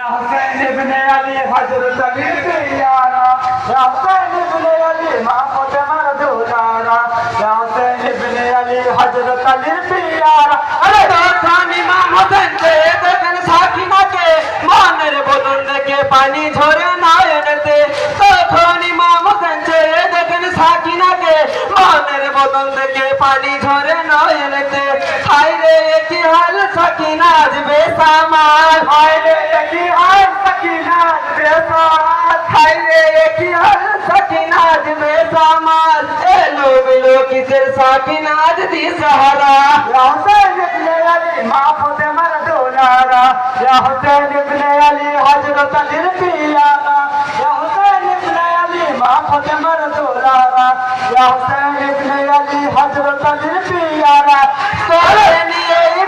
हुसैन इब्ने अली हजरत अली प्यारा, या हुसैन इब्ने अली महमूद मरदूलारा, या हुसैन इब्ने अली हजरत अली प्यारा। अरे दानी इमाम हुसैन से देखन साकिना के मानर बदन के पानी झरे नायनते। तখন इमाम हुसैन से देखन साकिना के मानर बदन के पानी झरे नायनते। हाय रे की हाल साकिना आज बेसामाल, हाय रे की हाल सकीना आज बेसामाल, हाय रे की हाल साकिना आज बेसामाल। ए लो किसर साकिना आज दी सहारा। या हुसैन इब्ने अली महमूद मरदूलारा, या हुसैन इब्ने अली हजरत अली प्यारा, या हुसैन इब्ने अली महमूद मरदूलारा, या हुसैन इब्ने अली हजरत अली प्यारा।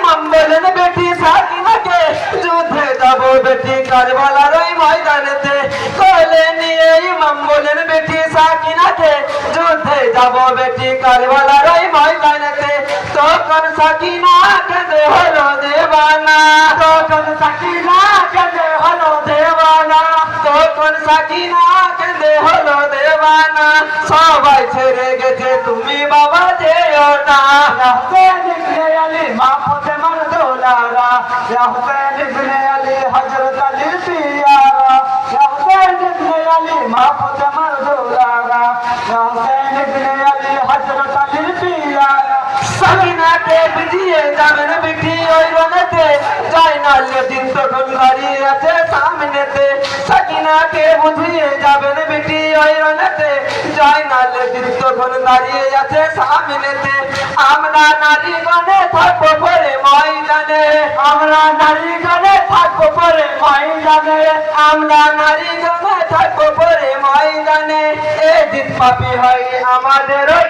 मंगलन बेटी साकिना के যুদ্ধে যাব বেটি কারবালার ওই ময়দানেতে। কোলে নিয়ে ইমাম বলেন বেটি সাকিনাকে যুদ্ধে যাব বেটি কারবালার ওই ময়দানেতে। তখন সাকিনা কেঁদে হলো দেওয়ানা, তখন সাকিনা কেঁদে হলো দেওয়ানা, তখন সাকিনা কেঁদে হলো দেওয়ানা। সবাই ছেড়ে গেছে তুমি বাবা যেও না। या हुसैन इब्ने अली महमूद मरदूलारा, या हुसैन इब्ने अली हजरत अली प्यारा, या हुसैन इब्ने अली महमूद मरदूलारा, या हुसैन इब्ने अली हजरत अली प्यारा। সাকিনাকে বুঝিয়ে যাবেন বিটি ওই রনেতে, জয়নাল দিন তখন দাঁড়িয়ে আছে সামনেতে। সাকিনাকে বুঝিয়ে যাবেন বিটি ওই রনেতে, জয়নাল দিন তখন দাঁড়িয়ে আছে সামনেতে। আমরা নারীগণে থাকবো পরে ময়দানে, আমরা নারীগণে থাকবো পরে ময়দানে, আমরা নারীগণে থাকবো পরে ময়দানে। এ দিন পাপি হয় আমাদের ওই